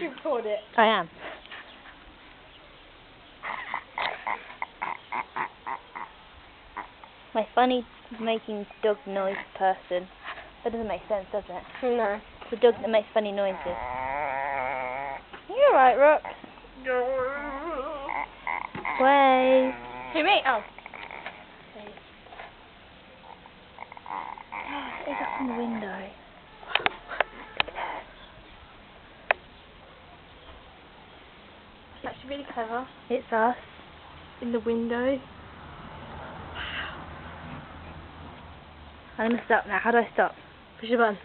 you record it? I am. My funny making dog noise person. That doesn't make sense, does it? No. It's a dog that makes funny noises. You alright, Rox? Wave. Who, me? Oh. It's up in the window. That's actually really clever. It's us. In the window. I'm gonna stop now. How do I stop? Push the button.